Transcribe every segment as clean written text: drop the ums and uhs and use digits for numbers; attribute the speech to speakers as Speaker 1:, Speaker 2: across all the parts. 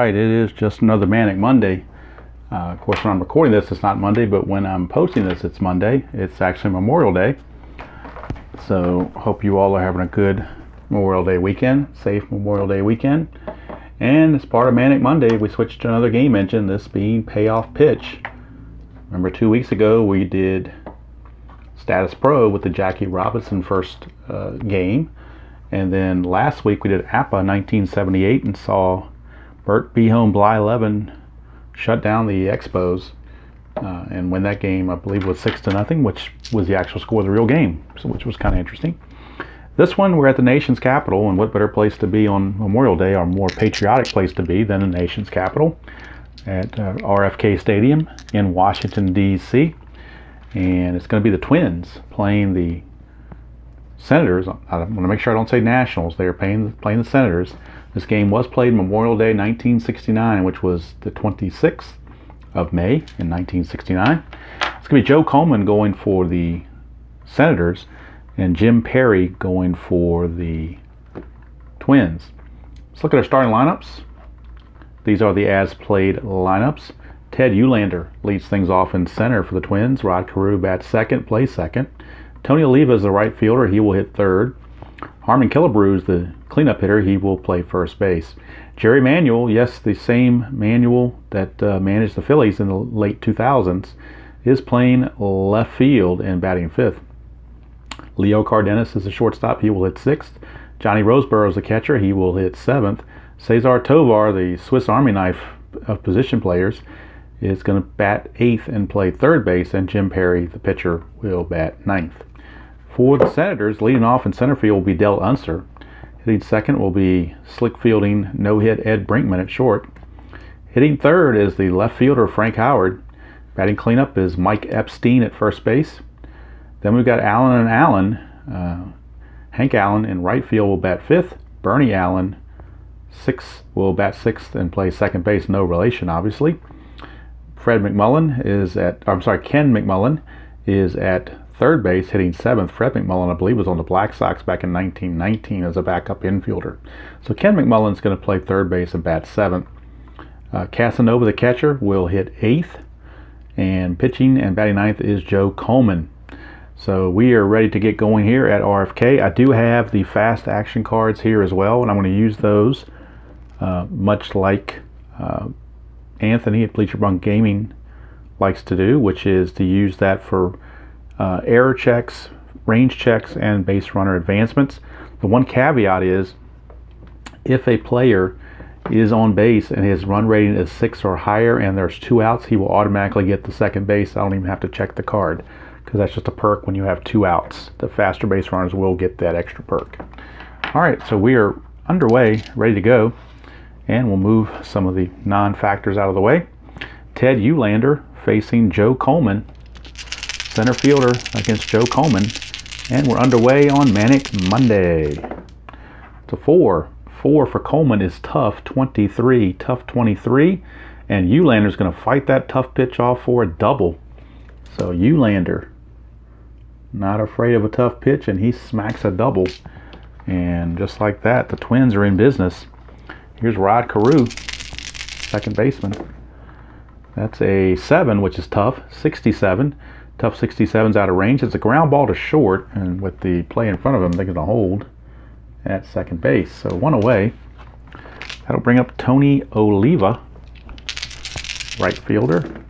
Speaker 1: right, it is just another Manic Monday. Of course, when I'm recording this, it's not Monday, but when I'm posting this, it's Monday. It's actually Memorial Day. So, hope you all are having a good Memorial Day weekend, safe Memorial Day weekend. And as part of Manic Monday, we switched to another game engine, this being Payoff Pitch. Remember 2 weeks ago, we did Status Pro with the Jackie Robinson first game. And then last week we did APA 1978 and saw Burt Behome Bly 11 shut down the Expos and win that game. I believe was 6-0, which was the actual score of the real game, so which was kind of interesting. This one, we're at the nation's capital, and what better place to be on Memorial Day, or more patriotic place to be than the nation's capital, at RFK Stadium in Washington, D.C. And it's going to be the Twins playing the Senators. I want to make sure I don't say Nationals. They are playing the Senators. This game was played Memorial Day 1969, which was the 26th of May in 1969. It's going to be Joe Coleman going for the Senators and Jim Perry going for the Twins. Let's look at our starting lineups. These are the as-played lineups. Ted Eulander leads things off in center for the Twins. Rod Carew bats second, plays second. Tony Oliva is the right fielder. He will hit third. Harmon Killebrew is the cleanup hitter. He will play first base. Jerry Manuel, yes, the same Manuel that managed the Phillies in the late 2000s, is playing left field and batting fifth. Leo Cardenas is the shortstop. He will hit sixth. Johnny Roseboro is the catcher. He will hit seventh. Cesar Tovar, the Swiss Army knife of position players, is going to bat eighth and play third base. And Jim Perry, the pitcher, will bat ninth. For the Senators, leading off in center field will be Del Unser. Hitting second will be slick fielding no-hit Ed Brinkman at short. Hitting third is the left fielder Frank Howard. Batting cleanup is Mike Epstein at first base. Then we've got Allen and Allen. Hank Allen in right field will bat fifth. Bernie Allen will bat sixth and play second base. No relation, obviously. Ken McMullen is at third base, hitting seventh. Fred McMullen, I believe, was on the Black Sox back in 1919 as a backup infielder. So Ken McMullen's going to play third base and bat seventh. Casanova, the catcher, will hit eighth. And pitching and batting ninth is Joe Coleman. So we are ready to get going here at RFK. I do have the fast action cards here as well, and I'm going to use those much like Anthony at Bleacher Bunk Gaming likes to do, which is to use that for error checks, range checks, and base runner advancements. The one caveat is if a player is on base and his run rating is 6 or higher and there's 2 outs, he will automatically get the second base. I don't even have to check the card because that's just a perk when you have 2 outs. The faster base runners will get that extra perk. All right, so we are underway, ready to go, and we'll move some of the non-factors out of the way. Ted Eulander facing Joe Coleman. Center fielder against Joe Coleman, and we're underway on Manic Monday. It's a 4. 4 for Coleman is tough 23, tough 23, and Eulander's going to fight that tough pitch off for a double. So Eulander, not afraid of a tough pitch, and he smacks a double. And just like that, the Twins are in business. Here's Rod Carew, second baseman. That's a 7, which is tough 67. Tough 67's out of range. It's a ground ball to short, and with the play in front of him, they're going to hold at second base. So 1 away. That'll bring up Tony Oliva, right fielder.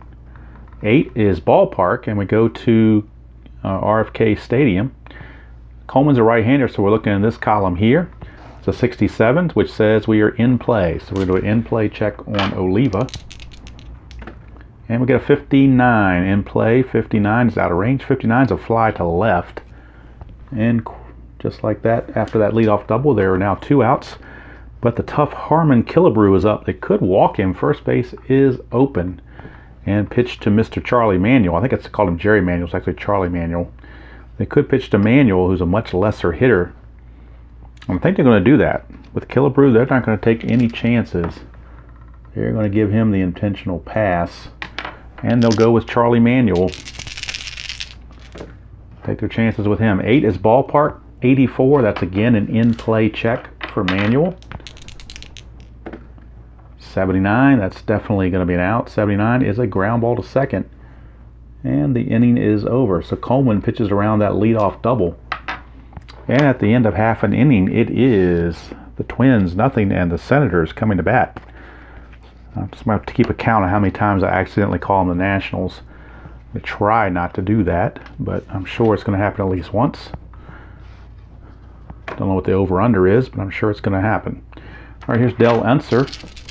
Speaker 1: 8 is ballpark, and we go to RFK Stadium. Coleman's a right-hander, so we're looking in this column here. It's a 67, which says we are in play. So we're going to do an in-play check on Oliva. And we get a 59 in play. 59 is out of range. 59 is a fly to left. And just like that, after that leadoff double, there are now 2 outs. But the tough Harmon Killebrew is up. They could walk him. First base is open. And pitch to Mr. Charlie Manuel. I think it's called him Jerry Manuel. It's actually Charlie Manuel. They could pitch to Manuel, who's a much lesser hitter. I think they're going to do that. With Killebrew, they're not going to take any chances. They're going to give him the intentional pass. And they'll go with Charlie Manuel. Take their chances with him. 8 is ballpark. 84, that's again an in-play check for Manuel. 79, that's definitely going to be an out. 79 is a ground ball to second. And the inning is over. So Coleman pitches around that leadoff double. And at the end of half an inning, it is the Twins nothing and the Senators coming to bat. I'm just going to have to keep a count of how many times I accidentally call them the Nationals. I try not to do that, but I'm sure it's going to happen at least once. Don't know what the over-under is, but I'm sure it's going to happen. All right, here's Del Unser,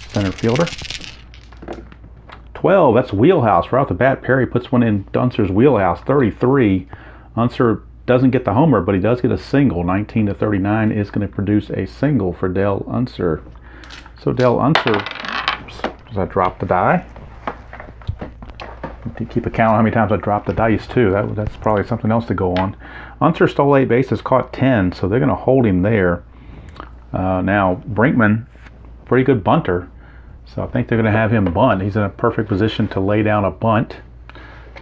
Speaker 1: center fielder. 12, that's wheelhouse. Right off the bat, Perry puts one in Unser's wheelhouse. 33, Unser doesn't get the homer, but he does get a single. 19 to 39 is going to produce a single for Del Unser. So Del Unser, does I drop the die? To keep a count of how many times I dropped the dice too. That's probably something else to go on. Unser stole 8 bases, caught 10, so they're going to hold him there. Now Brinkman, pretty good bunter, so I think they're going to have him bunt. He's in a perfect position to lay down a bunt.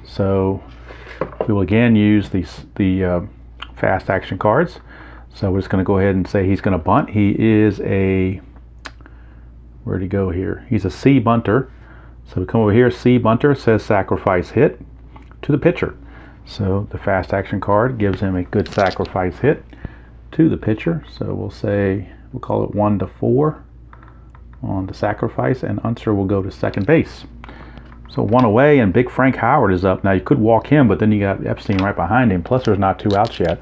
Speaker 1: So we will again use the fast action cards. So we're just going to go ahead and say he's going to bunt. He is a, where'd he go here? He's a C bunter. So we come over here, C bunter, says sacrifice hit to the pitcher. So the fast action card gives him a good sacrifice hit to the pitcher. So we'll say, we'll call it 1 to 4 on the sacrifice, and Unser will go to second base. So 1 away, and Big Frank Howard is up. Now you could walk him, but then you got Epstein right behind him. Plus there's not 2 outs yet.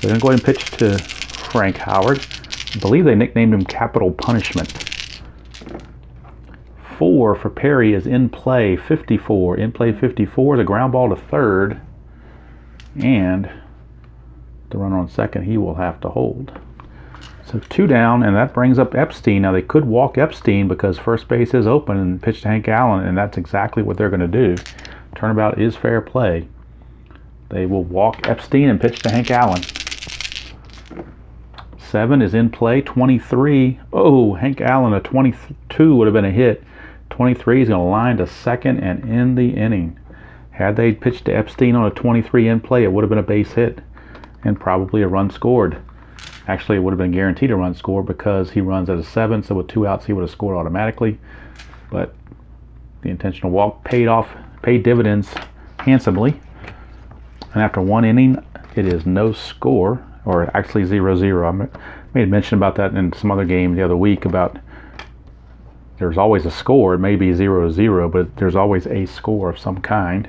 Speaker 1: So they're going to go ahead and pitch to Frank Howard. I believe they nicknamed him Capital Punishment. 4 for Perry is in play. 54. In play 54 is a ground ball to third. And the runner on second, he will have to hold. So 2 down, and that brings up Epstein. Now they could walk Epstein because first base is open and pitch to Hank Allen, and that's exactly what they're going to do. Turnabout is fair play. They will walk Epstein and pitch to Hank Allen. 7 is in play. 23. Oh, Hank Allen, a 22 would have been a hit. 23 is going to line to second and end the inning. Had they pitched to Epstein on a 23 in play, it would have been a base hit and probably a run scored. Actually, it would have been guaranteed a run score because he runs at a 7, so with 2 outs, he would have scored automatically. But the intentional walk paid dividends handsomely. And after 1 inning, it is no score, or actually 0-0. I made a mention about that in some other game the other week about there's always a score. It may be 0-0, but there's always a score of some kind.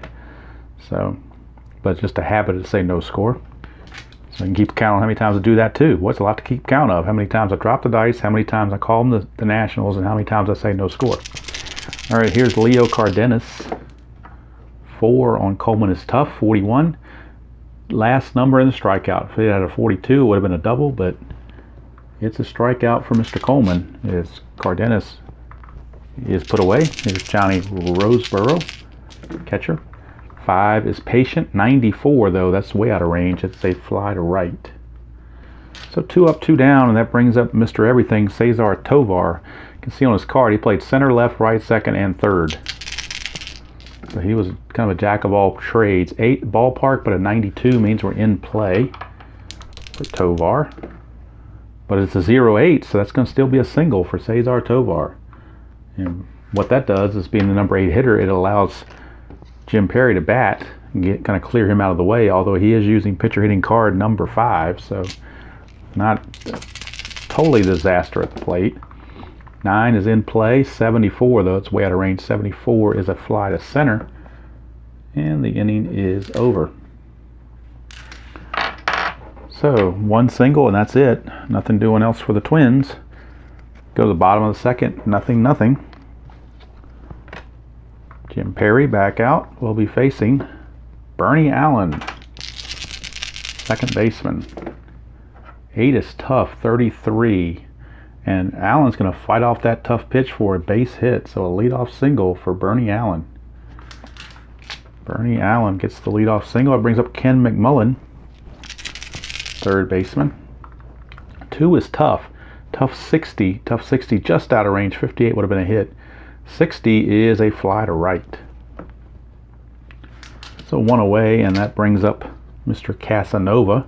Speaker 1: So, but it's just a habit to say no score. So you can keep count on how many times I do that too. What's a lot to keep count of? How many times I drop the dice, how many times I call them the Nationals, and how many times I say no score. All right, here's Leo Cardenas. 4 on Coleman is tough, 41. Last number in the strikeout. If it had a 42, it would have been a double, but it's a strikeout for Mr. Coleman. As Cardenas is put away. Here's Johnny Roseboro, catcher. 5 is patient. 94 though, that's way out of range. It's a fly to right. So 2 up, 2 down, and that brings up Mr. Everything, Cesar Tovar. You can see on his card he played center, left, right, second, and third. So he was kind of a jack of all trades. 8 ballpark, but a 92 means we're in play for Tovar. But it's a 0-8, so that's going to still be a single for Cesar Tovar. And what that does is, being the number 8 hitter, it allows Jim Perry to bat and kind of clear him out of the way, although he is using pitcher hitting card number 5, so not totally disaster at the plate. 9 is in play. 74 though, it's way out of range. 74 is a fly to center, and the inning is over. So 1 single, and that's it. Nothing doing else for the Twins. Go to the bottom of the second. Nothing. Jim Perry back out. Will be facing Bernie Allen, second baseman. 8 is tough, 33. And Allen's going to fight off that tough pitch for a base hit. So a leadoff single for Bernie Allen. Bernie Allen gets the leadoff single. It brings up Ken McMullen, third baseman. 2 is tough. Tough 60. Tough 60 just out of range. 58 would have been a hit. 60 is a fly to right. So 1 away, and that brings up Mr. Casanova.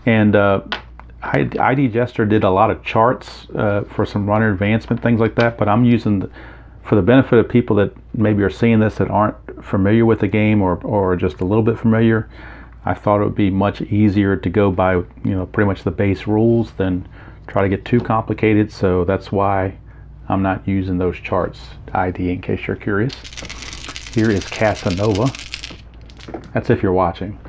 Speaker 1: And ID Jester did a lot of charts for some runner advancement, things like that, but I'm using, for the benefit of people that maybe are seeing this that aren't familiar with the game or just a little bit familiar, I thought it would be much easier to go by, you know, pretty much the base rules than try to get too complicated. So that's why I'm not using those charts, ID, in case you're curious. Here is Casanova. That's if you're watching.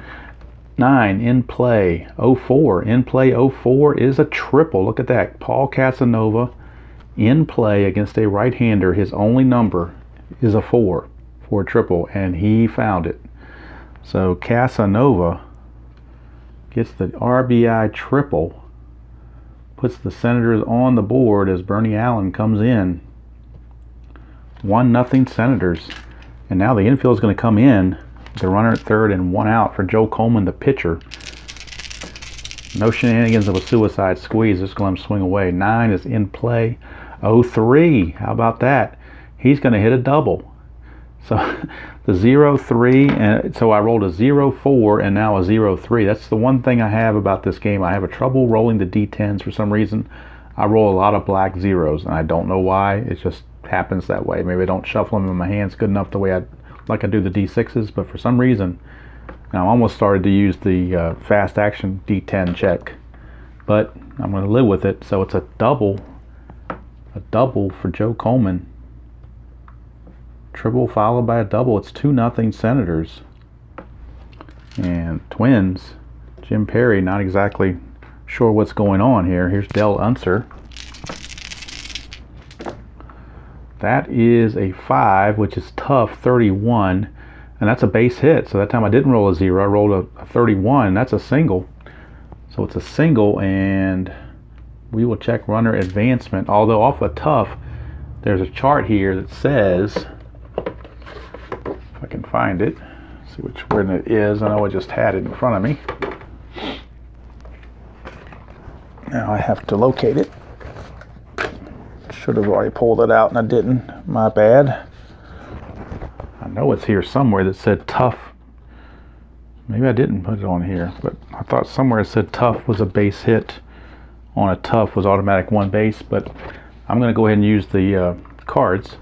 Speaker 1: 9 in play, 04. In play 04 is a triple. Look at that. Paul Casanova in play against a right-hander. His only number is a 4 for a triple, and he found it. So Casanova gets the RBI triple, puts the Senators on the board as Bernie Allen comes in. 1-0 Senators. And now the infield is going to come in. The runner at third and 1 out for Joe Coleman, the pitcher. No shenanigans of a suicide squeeze. Just going to swing away. 9 is in play. 03. How about that? He's going to hit a double. So the 0-3, and so I rolled a 0-4 and now a 0-3. That's the one thing I have about this game. I have a trouble rolling the D10s for some reason. I roll a lot of black zeros, and I don't know why. It just happens that way. Maybe I don't shuffle them in my hands good enough the way I do the D6s, but for some reason, now I almost started to use the fast action D10 check, but I'm going to live with it. So it's a double for Joe Coleman. Triple followed by a double. It's 2-0 Senators. And Twins, Jim Perry, not exactly sure what's going on here. Here's Del Unser. That is a 5, which is tough, 31. And that's a base hit. So that time I didn't roll a 0. I rolled a 31. That's a single. So it's a single, and we will check runner advancement. Although off a tough, there's a chart here that says, if I can find it, see which one it is. I know I just had it in front of me. Now I have to locate it. Should have already pulled it out and I didn't. My bad. I know it's here somewhere that said tough. Maybe I didn't put it on here, but I thought somewhere it said tough was a base hit. On a tough was automatic 1 base, but I'm going to go ahead and use the cards.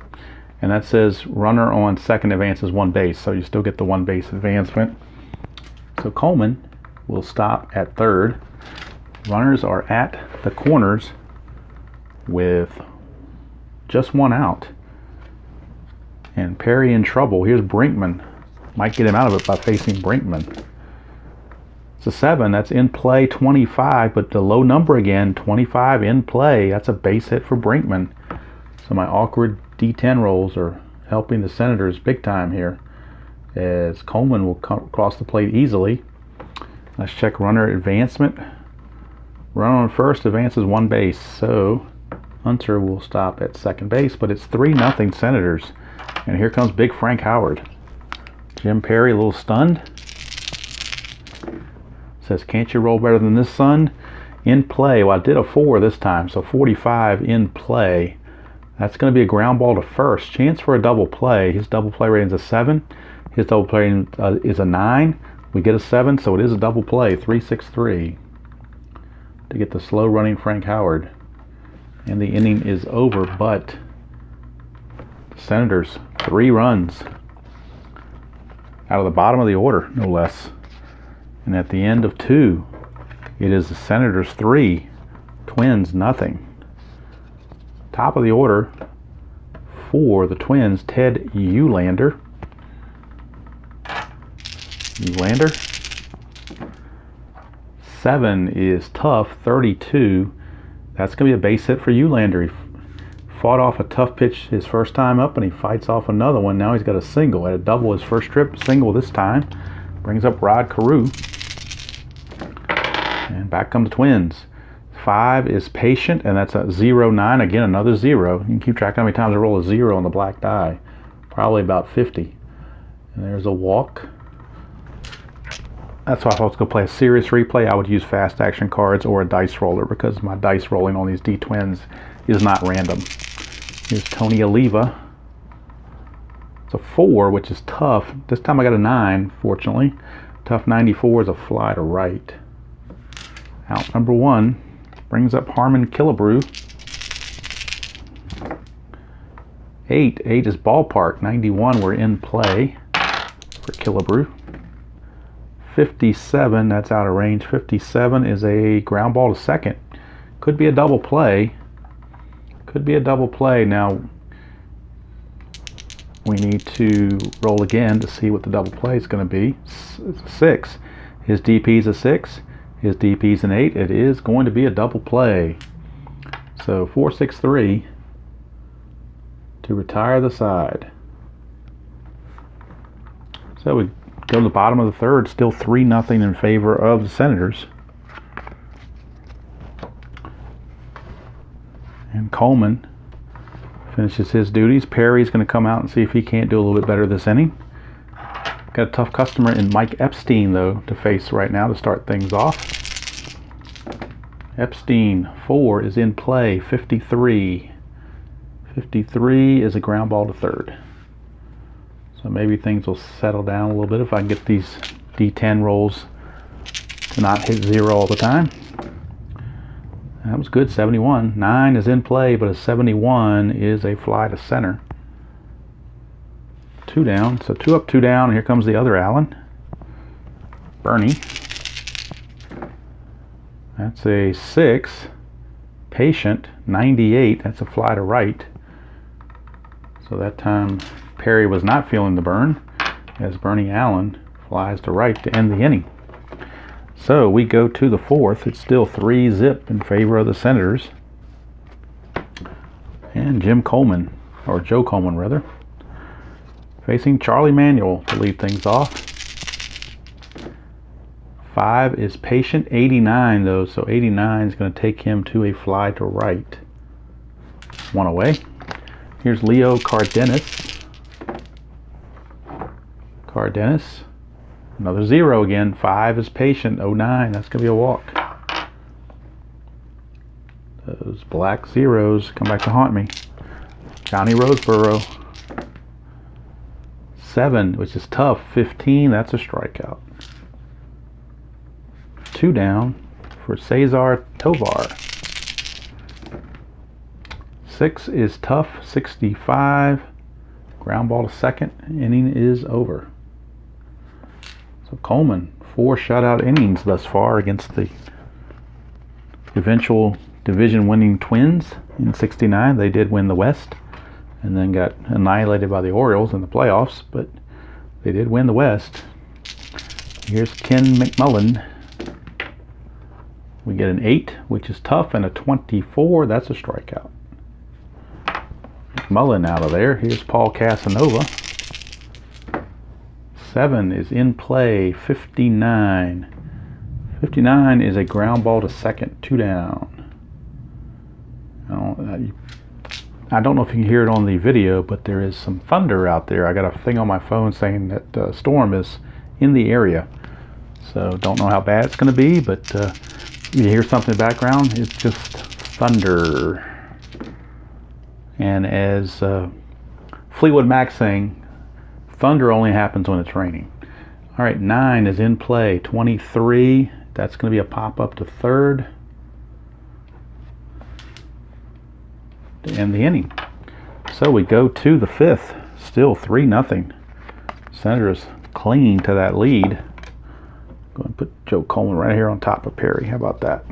Speaker 1: And that says runner on second advances 1 base, so you still get the 1 base advancement. So Coleman will stop at third. Runners are at the corners with just 1 out. And Perry in trouble. Here's Brinkman. Might get him out of it by facing Brinkman. It's a 7. That's in play 25, but the low number again, 25 in play. That's a base hit for Brinkman. So my awkward D10 rolls are helping the Senators big time here, as Coleman will cross the plate easily. Let's check runner advancement. Runner on first advances 1 base, so Hunter will stop at second base, but it's 3-0 Senators. And here comes big Frank Howard. Jim Perry a little stunned. Says, can't you roll better than this, son? In play, well, I did a 4 this time, so 45 in play. That's going to be a ground ball to first. Chance for a double play. His double play rating is a 7. His double play rating is a 9. We get a 7, so it is a double play. 3-6-3 to get the slow running Frank Howard. And the inning is over, but Senators 3 runs out of the bottom of the order, no less. And at the end of 2, it is the Senators 3, Twins nothing. Top of the order for the Twins, Ted Eulander. 7 is tough, 32. That's going to be a base hit for Eulander. He fought off a tough pitch his first time up, and he fights off another one. Now he's got a single. Had a double his first trip, single this time. Brings up Rod Carew. And back come the Twins. 5 is patient, and that's a 0-9. Again, another 0. You can keep track of how many times I roll a 0 on the black die. Probably about 50. And there's a walk. That's why if I was going to play a serious replay, I would use fast action cards or a dice roller, because my dice rolling on these D-Twins is not random. Here's Tony Oliva. It's a 4, which is tough. This time I got a 9, fortunately. Tough 94 is a fly to right. Out number 1 brings up Harmon Killebrew. 8 is Ballpark. 91 were in play for Killebrew. 57, that's out of range. 57 is a ground ball to second. Could be a double play. Could be a double play. Now we need to roll again to see what the double play is going to be. It's a 6. His DP is a 6. His DP is an 8. It is going to be a double play. So 4-6-3 to retire the side. So we go to the bottom of the third, still 3-0 in favor of the Senators. And Coleman finishes his duties. Perry's going to come out and see if he can't do a little bit better this inning. Got a tough customer in Mike Epstein, though, to face right now to start things off. Epstein, 4 is in play. 53. 53 is a ground ball to third. So maybe things will settle down a little bit if I can get these D10 rolls to not hit 0 all the time. That was good, 71. 9 is in play, but a 71 is a fly to center. 2 down, so 2 up, 2 down, and here comes the other Allen. Bernie. That's a 6. Patient, 98, that's a fly to right. So that time Perry was not feeling the burn, as Bernie Allen flies to right to end the inning. So we go to the 4th. It's still 3-0 in favor of the Senators. And Jim Coleman, or Joe Coleman rather, facing Charlie Manuel to lead things off. 5 is Patient. 89 though, so 89 is going to take him to a fly to right. 1 away. Here's Leo Cardenas. Cardenas. Another 0 again. 5 is Patient. 09. That's going to be a walk. Those black zeros come back to haunt me. Johnny Roseboro. 7, which is tough. 15. That's a strikeout. 2 down for Cesar Tovar. 6 is tough. 65. Ground ball to second. Inning is over. So Coleman, 4 shutout innings thus far against the eventual division-winning Twins in '69. They did win the West and then got annihilated by the Orioles in the playoffs, but they did win the West. Here's Ken McMullen. We get an 8, which is tough, and a 24. That's a strikeout. McMullen out of there. Here's Paul Casanova. 7 is in play. 59. 59 is a ground ball to second. 2 down. I don't know if you can hear it on the video, but there is some thunder out there. I got a thing on my phone saying that a storm is in the area. So don't know how bad it's going to be, but you hear something in the background, it's just thunder. And as Fleetwood Mac saying, thunder only happens when it's raining. All right, 9 is in play. 23, that's going to be a pop-up to third to end the inning. So we go to the 5th, still 3-0. Senators clinging to that lead. Go and put Joe Coleman right here on top of Perry. How about that?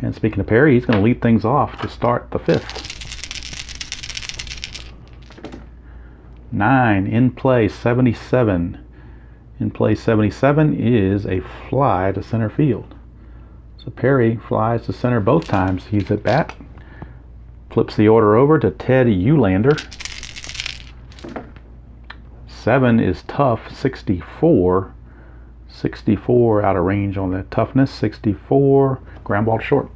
Speaker 1: And speaking of Perry, he's going to lead things off to start the 5th. 9 in play. 77. In play 77 is a fly to center field. So Perry flies to center both times he's at bat. Flips the order over to Ted Eulander. 7 is tough. 64. 64 out of range on that toughness. 64, ground ball short.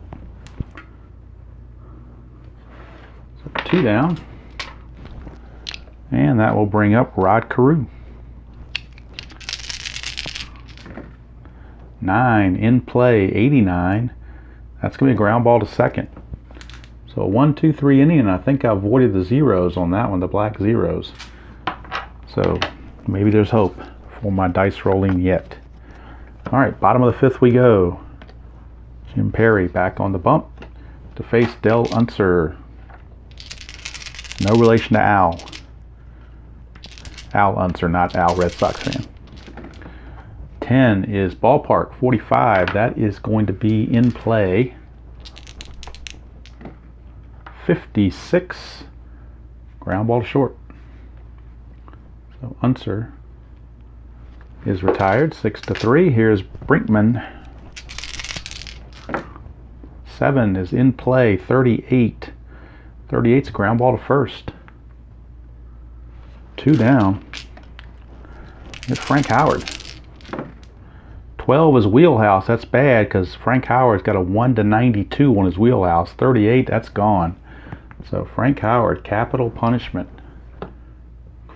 Speaker 1: So 2 down. And that will bring up Rod Carew. 9 in play. 89. That's going to be a ground ball to second. So a 1-2-3 inning, and I think I avoided the zeros on that one, the black zeros. So maybe there's hope for my dice rolling yet. All right, bottom of the 5th we go. Jim Perry back on the bump to face Dell Unser. No relation to Al. Al Unser, not Al, Red Sox fan. 10 is ballpark. 45, that is going to be in play. 56, ground ball to short. So Unser is retired, 6-3. Here's Brinkman. 7 is in play, 38. 38's a ground ball to first. 2 down. Here's Frank Howard. 12 is wheelhouse. That's bad because Frank Howard's got a 1-92 on his wheelhouse. 38, that's gone. So Frank Howard, capital punishment.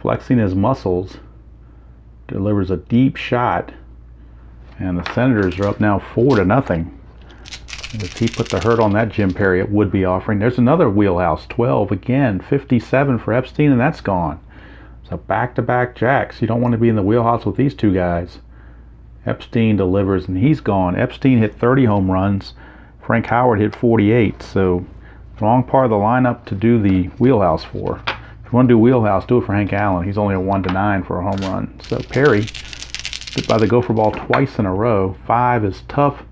Speaker 1: Flexing his muscles, delivers a deep shot, and the Senators are up now 4-0. If he put the hurt on that Jim Perry, it would be offering. There's another wheelhouse, 12 again, 57 for Epstein, and that's gone. So back-to-back jacks. You don't want to be in the wheelhouse with these two guys. Epstein delivers, and he's gone. Epstein hit 30 home runs. Frank Howard hit 48. So wrong part of the lineup to do the wheelhouse for. If you want to do wheelhouse, do it for Hank Allen. He's only a 1-9 for a home run. So Perry hit by the gopher ball twice in a row. 5 is tough.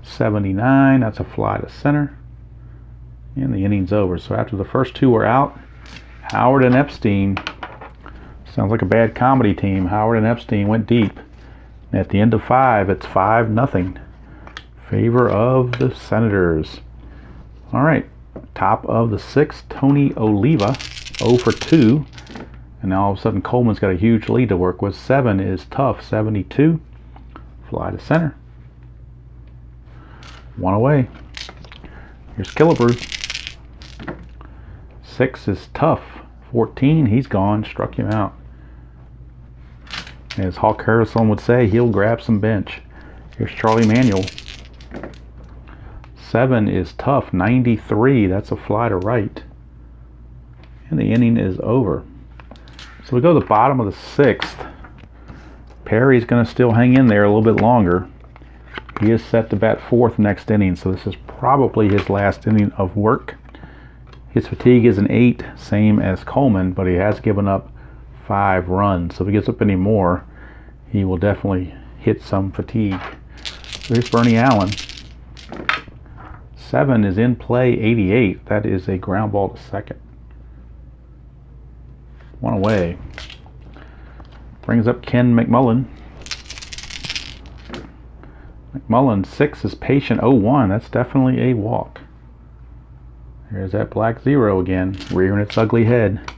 Speaker 1: 79, that's a fly to center. And the inning's over. So after the first two are out, Howard and Epstein, sounds like a bad comedy team. Howard and Epstein went deep. At the end of 5, it's 5-0. Favor of the Senators. All right, top of the 6th, Tony Oliva, 0 for 2. And now all of a sudden Coleman's got a huge lead to work with. 7 is tough, 72. Fly to center. 1 away. Here's Killebrew. 6 is tough, 14. He's gone, struck him out. As Hawk Harrison would say, he'll grab some bench. Here's Charlie Manuel. 7 is tough, 93. That's a fly to right. And the inning is over. So we go to the bottom of the 6th. Perry's going to still hang in there a little bit longer. He is set to bat 4th next inning, so this is probably his last inning of work. His fatigue is an 8, same as Coleman, but he has given up 5 runs. So if he gets up any more, he will definitely hit some fatigue. There's Bernie Allen. 7 is in play, 88. That is a ground ball to second. 1 away. Brings up Ken McMullen. McMullen, 6 is patient, 0-1. That's definitely a walk. Here's that black 0 again, rearing its ugly head.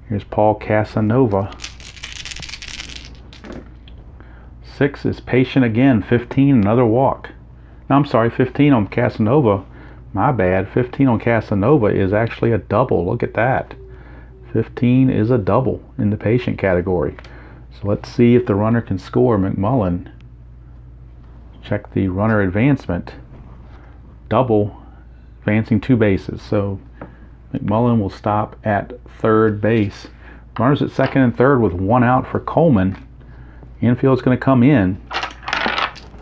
Speaker 1: Here's Paul Casanova. 6 is patient again, 15, another walk. No, I'm sorry, 15 on Casanova. My bad, 15 on Casanova is actually a double. Look at that. 15 is a double in the patient category. So let's see if the runner can score. McMullen. Check the runner advancement. Double, advancing 2 bases. So McMullen will stop at 3rd base. Runners at 2nd and 3rd with 1 out for Coleman. Infield's going to come in.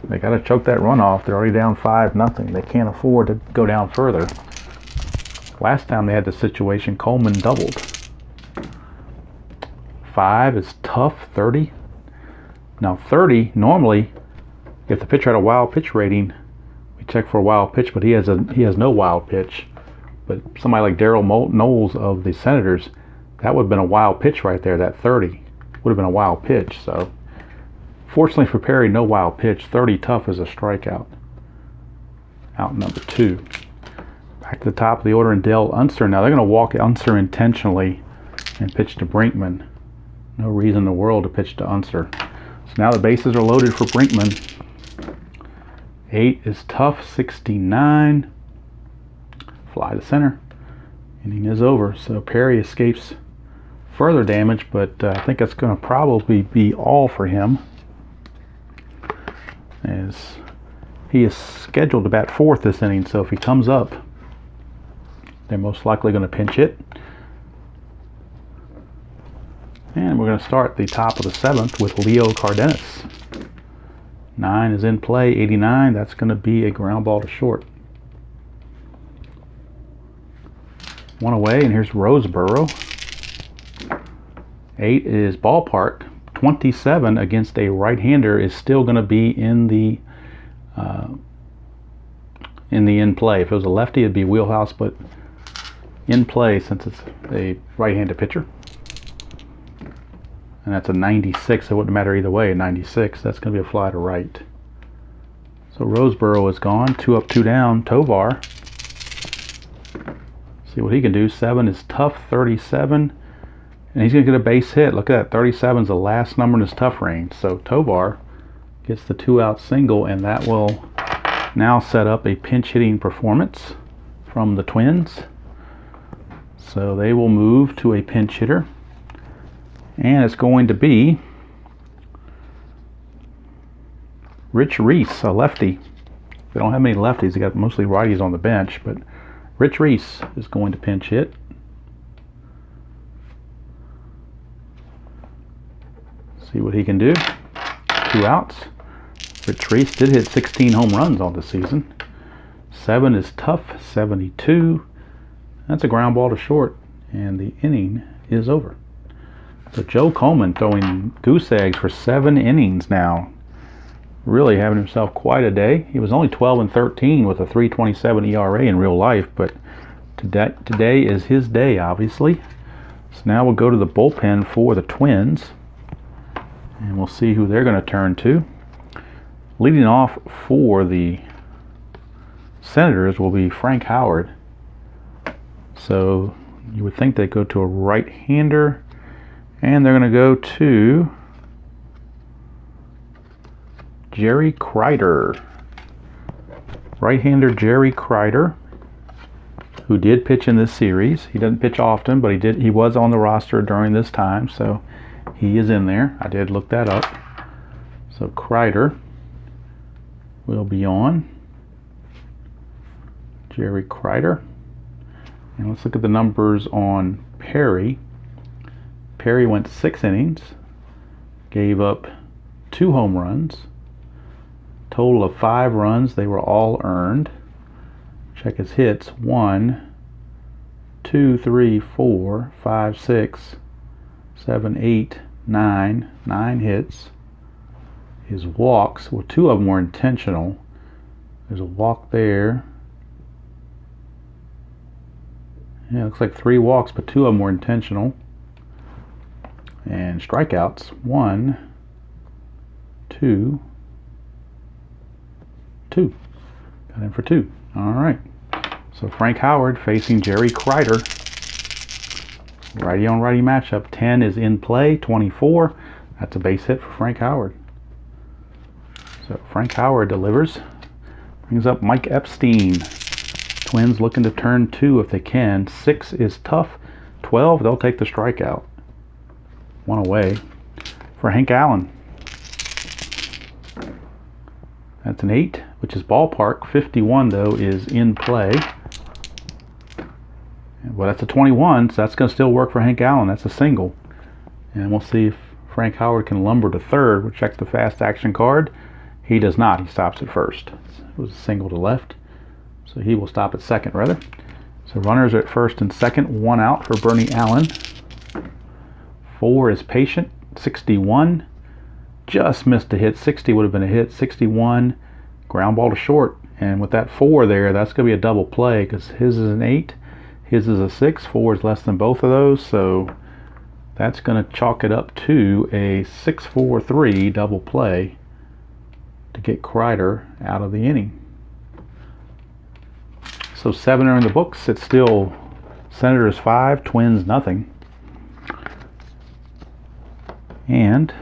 Speaker 1: They got to choke that run off. They're already down 5-0. They can't afford to go down further. Last time they had this situation, Coleman doubled. 5 is tough, 30. Now 30, normally, if the pitcher had a wild pitch rating, we check for a wild pitch, but he has no wild pitch. But somebody like Daryl Knowles of the Senators, that would have been a wild pitch right there. That 30 would have been a wild pitch. So fortunately for Perry, no wild pitch. 30 tough is a strikeout. Out number 2. Back to the top of the order in Dell Unser. Now they're going to walk Unser intentionally and pitch to Brinkman. No reason in the world to pitch to Unser. So now the bases are loaded for Brinkman. 8 is tough, 69. Fly to center. Inning is over. So Perry escapes further damage, but I think that's going to probably be all for him, as he is scheduled to bat 4th this inning. So if he comes up, they're most likely going to pinch hit. And we're going to start the top of the 7th with Leo Cardenas. 9 is in play. 89, that's going to be a ground ball to short. 1 away, and here's Roseboro. 8 is ballpark. 27 against a right-hander is still going to be in the in play. If it was a lefty, it'd be wheelhouse, but in play since it's a right-handed pitcher. And that's a 96. It wouldn't matter either way. A 96. That's going to be a fly to right. So Roseboro is gone. 2 up, 2 down. Tovar. See what he can do. 7 is tough. 37. And he's going to get a base hit. Look at that. 37 is the last number in his tough range. So Tovar gets the 2-out single, and that will now set up a pinch hitting performance from the Twins. So they will move to a pinch hitter. And it's going to be Rich Reese, a lefty. They don't have many lefties. They got mostly righties on the bench, but Rich Reese is going to pinch hit. See what he can do. 2 outs. Rich Reese did hit 16 home runs on the season. 7 is tough. 72. That's a ground ball to short, and the inning is over. So Joe Coleman throwing goose eggs for 7 innings now. Really having himself quite a day. He was only 12 and 13 with a 3.27 ERA in real life, but today is his day, obviously. So now we'll go to the bullpen for the Twins, and we'll see who they're going to turn to. Leading off for the Senators will be Frank Howard. So you would think they'd go to a right-hander, and they're going to go to Jerry Kreider. Right-hander Jerry Kreider, who did pitch in this series. He doesn't pitch often, but he was on the roster during this time, so he is in there. I did look that up. So Kreider will be on. Jerry Kreider. And let's look at the numbers on Perry. Perry went 6 innings, gave up 2 home runs, total of 5 runs. They were all earned. Check his hits. 1, 2, 3, 4, 5, 6, 7, 8, 9. 9 hits. His walks, well, 2 of them were intentional. There's a walk there. Yeah, it looks like 3 walks, but 2 of them were intentional. And strikeouts, 1, 2, 2. Got him for 2. All right. So Frank Howard facing Jerry Kreider. Righty on righty matchup. 10 is in play. 24. That's a base hit for Frank Howard. So Frank Howard delivers. Brings up Mike Epstein. Twins looking to turn 2 if they can. 6 is tough. 12, they'll take the strikeout. 1 away for Hank Allen. That's an 8, which is ballpark. 51, though, is in play. Well, that's a 21, so that's going to still work for Hank Allen. That's a single. And we'll see if Frank Howard can lumber to third. We'll check the fast action card. He does not. He stops at first. It was a single to left. So he will stop at second, rather. So runners are at first and second. 1 out for Bernie Allen. 4 is patient. 61. Just missed a hit. 60 would have been a hit. 61. Ground ball to short. And with that 4 there, that's going to be a double play because his is an 8. His is a 6. 4 is less than both of those. So that's going to chalk it up to a 6-4-3 double play to get Kreider out of the inning. So 7 are in the books. It's still Senators 5, Twins nothing. And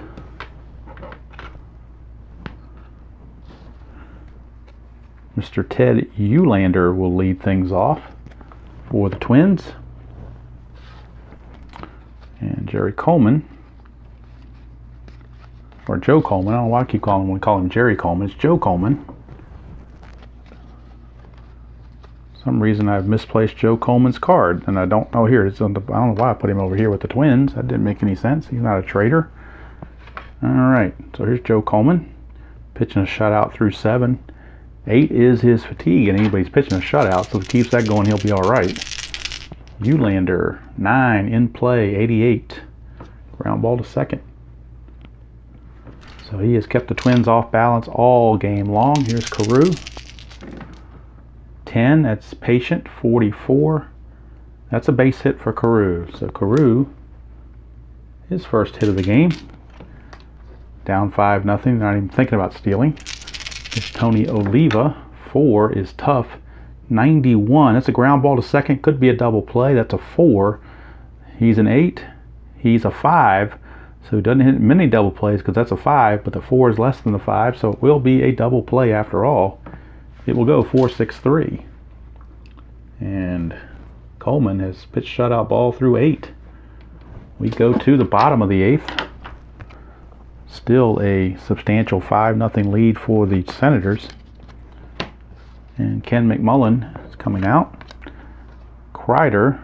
Speaker 1: Mr. Ted Eulander will lead things off for the Twins. And Jerry Coleman, or Joe Coleman, I don't know why I keep calling him, we call him Jerry Coleman. It's Joe Coleman. For some reason I've misplaced Joe Coleman's card, and I don't know here. It's on the, I don't know why I put him over here with the Twins. That didn't make any sense. He's not a trader. All right, so here's Joe Coleman. pitching a shutout through 7. 8 is his fatigue, and anybody's pitching a shutout, so if he keeps that going, he'll be all right. Ulander, 9 in play, 88. Ground ball to second. So he has kept the Twins off balance all game long. Here's Carew. 10, that's Patient, 44. That's a base hit for Carew. So Carew, his first hit of the game. Down 5-0, not even thinking about stealing. It's Tony Oliva. 4 is tough. 91, that's a ground ball to second. Could be a double play. That's a 4. He's an 8. He's a 5. So he doesn't hit many double plays because that's a 5, but the 4 is less than the 5, so it will be a double play after all. It will go 4-6-3. And Coleman has pitched shutout ball through 8. We go to the bottom of the 8th. Still a substantial 5-0 lead for the Senators. And Ken McMullen is coming out. Kreider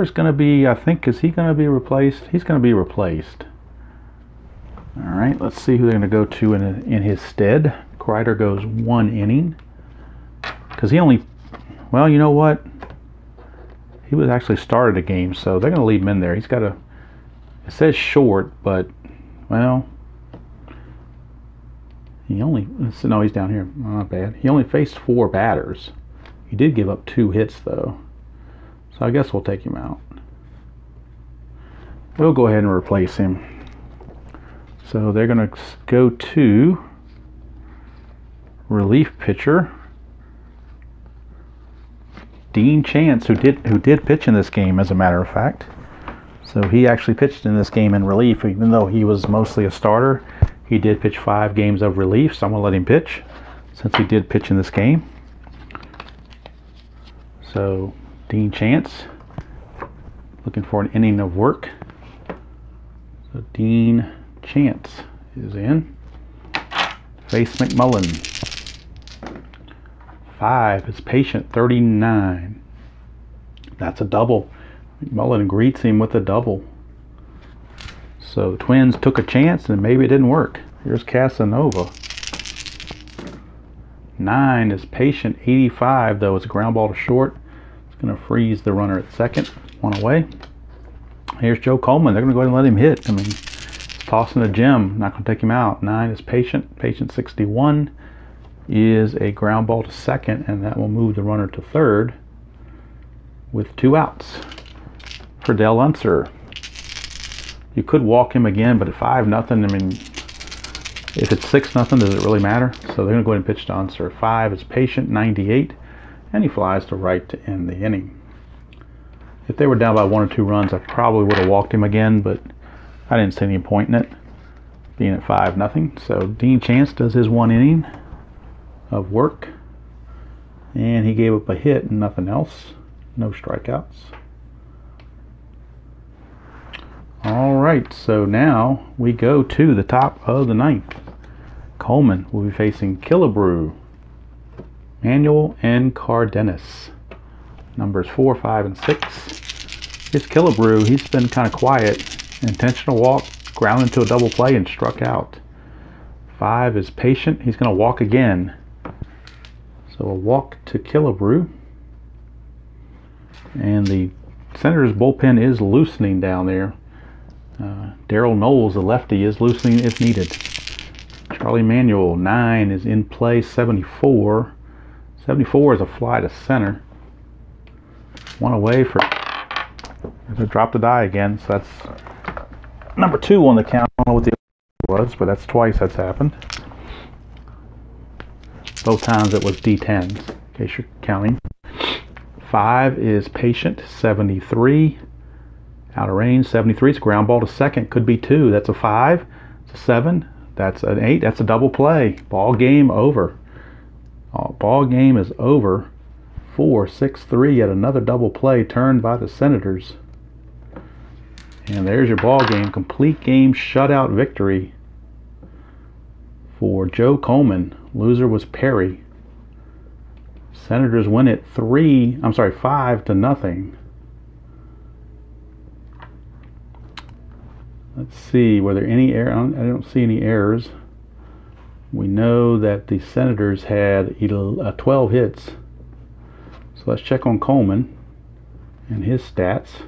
Speaker 1: is going to be, I think, is he going to be replaced? He's going to be replaced. All right, let's see who they're going to go to in his stead. Kreider goes 1 inning. Because he only, well, you know what? He was actually started a game, so they're going to leave him in there. He's got a, it says short, but, well, he only, no, he's down here. Not bad. He only faced 4 batters. He did give up 2 hits, though. So I guess we'll take him out. We'll go ahead and replace him. So they're going to go to relief pitcher Dean Chance, who did pitch in this game, as a matter of fact. So he actually pitched in this game in relief, even though he was mostly a starter. He did pitch 5 games of relief, so I'm going to let him pitch since he did pitch in this game. So Dean Chance, looking for an inning of work. So Dean Chance is in. Face McMullen. 5 is Patient, 39. That's a double. McMullen greets him with a double. So the Twins took a chance and maybe it didn't work. Here's Casanova. 9 is Patient, 85, though it's a ground ball to short. Going to freeze the runner at second. 1 away. Here's Joe Coleman. They're going to go ahead and let him hit. I mean, it's tossing a gem. Not going to take him out. 9 is Patient. Patient 61 is a ground ball to second, and that will move the runner to third with 2 outs for Dell Unser. You could walk him again, but at 5-0, I mean, if it's 6-0, does it really matter? So they're going to go ahead and pitch to Unser. 5 is Patient, 98. And he flies to right to end the inning. If they were down by 1 or 2 runs, I probably would have walked him again, but I didn't see any point in it, being at 5-0. So Dean Chance does his 1 inning of work, and he gave up a hit and nothing else. No strikeouts. All right, so now we go to the top of the 9th. Coleman will be facing Killebrew, Manuel, and Cardenas. Numbers 4, 5, and 6. Here's Killebrew. He's been kind of quiet. Intentional walk, ground into a double play, and struck out. 5 is Patient. He's going to walk again. So a walk to Killebrew. And the Senators bullpen is loosening down there. Daryl Knowles, the lefty, is loosening if needed. Charlie Manuel, 9, is in play, 74. 74 is a fly to center. 1 away for to drop the die again. So that's number 2 on the count. I don't know what the other was, but that's twice that's happened. Both times it was D10s, in case you're counting. 5 is Patient, 73. Out of range, 73 is a ground ball to second. Could be 2. That's a 5. It's a 7. That's an 8. That's a double play. Ball game over. Ball game is over. 4-6-3. Yet another double play turned by the Senators. And there's your ball game. Complete game shutout victory for Joe Coleman. Loser was Perry. Senators win it 5-0. Let's see, were there any errors? I don't see any errors. We know that the Senators had 12 hits. So let's check on Coleman and his stats.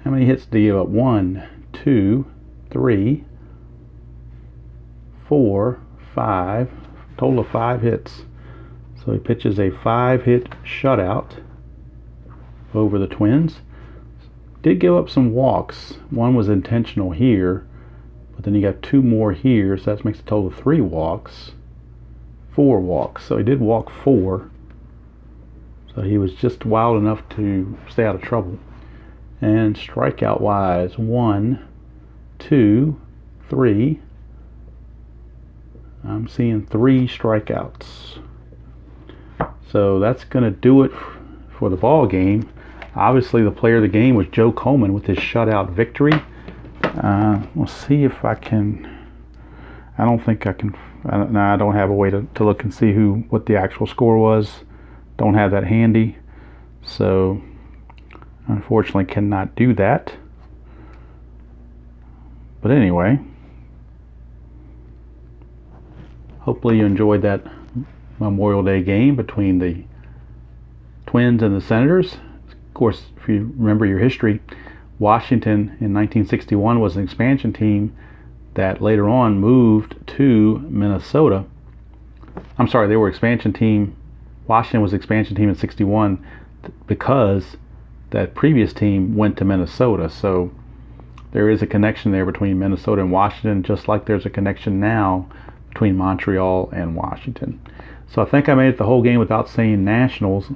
Speaker 1: How many hits did he give up? 1, 2, 3, 4, 5. Total of 5 hits. So he pitches a 5-hit shutout over the Twins. Did give up some walks. One was intentional here, but then you got 2 more here, so that makes a total of 3 walks. 4 walks. So he did walk 4. So he was just wild enough to stay out of trouble. And strikeout wise, 1, 2, 3. I'm seeing 3 strikeouts. So that's going to do it for the ball game. Obviously, the player of the game was Joe Coleman with his shutout victory. We'll see if I can. I don't think I can. I don't have a way to look and see what the actual score was. Don't have that handy. So, unfortunately, cannot do that. But anyway, hopefully you enjoyed that Memorial Day game between the Twins and the Senators. Of course, if you remember your history, Washington in 1961 was an expansion team that later on moved to Minnesota. I'm sorry, they were expansion team. Washington was expansion team in 61 because that previous team went to Minnesota. So there is a connection there between Minnesota and Washington, just like there's a connection now between Montreal and Washington. So I think I made it the whole game without saying Nationals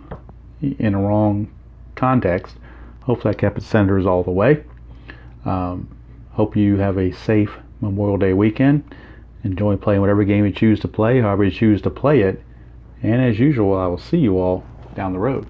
Speaker 1: in a wrong context. Hopefully I kept it Senators all the way. Hope you have a safe Memorial Day weekend. Enjoy playing whatever game you choose to play, however you choose to play it. And as usual, I will see you all down the road.